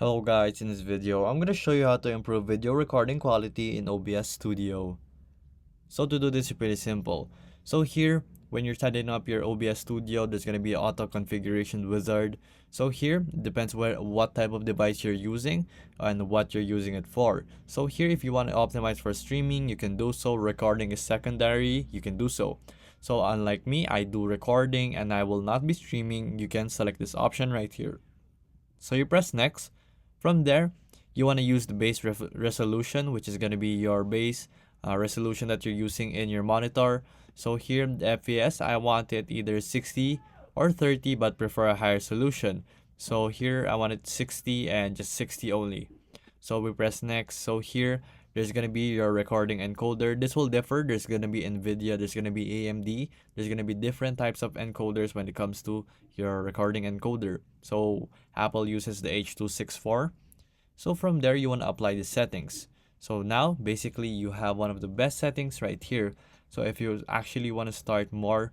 Hello guys, in this video, I'm going to show you how to improve video recording quality in OBS Studio. So to do this is pretty simple. So here, when you're setting up your OBS Studio, there's going to be an auto configuration wizard. So here, it depends what type of device you're using and what you're using it for. So here, if you want to optimize for streaming, you can do so. Recording is secondary, you can do so. So unlike me, I do recording and I will not be streaming. You can select this option right here. So you press next. From there, you want to use the base resolution, which is going to be your base resolution that you're using in your monitor. So here, the FPS, I want it either 60 or 30, but prefer a higher solution. So here, I want it 60 and just 60 only. So we press next. So here, there's going to be your recording encoder. This will differ. There's going to be NVIDIA, there's going to be AMD. There's going to be different types of encoders when it comes to your recording encoder. So Apple uses the H.264. So from there, you want to apply the settings. So now, basically, you have one of the best settings right here. So if you actually want to start more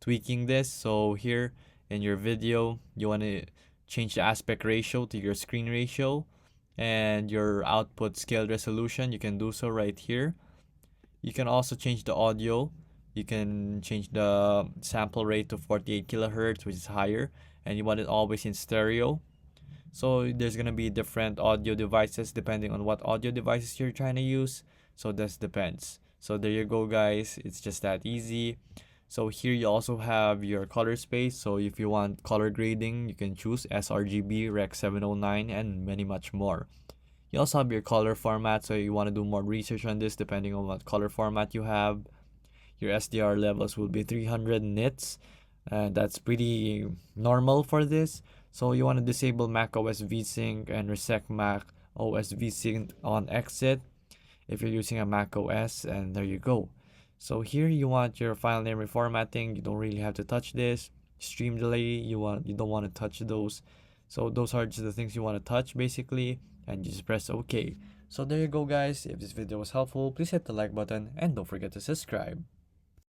tweaking this, so here in your video, you want to change the aspect ratio to your screen ratio and your output scale resolution. You can do so right here. You can also change the audio. You can change the sample rate to 48 kilohertz, which is higher, and you want it always in stereo. So there's gonna be different audio devices depending on what audio devices you're trying to use. So this depends. So there you go, guys. It's just that easy. So here you also have your color space. So if you want color grading, you can choose sRGB, Rec 709, and many much more. You also have your color format. So you want to do more research on this depending on what color format you have. Your SDR levels will be 300 nits. And that's pretty normal for this. So you want to disable macOS VSync and reset macOS VSync on exit if you're using a macOS, and there you go. So here you want your file name reformatting. You don't really have to touch this. Stream delay, you don't want to touch those. So those are just the things you want to touch basically, and you just press OK. So there you go, guys. If this video was helpful, please hit the like button and don't forget to subscribe.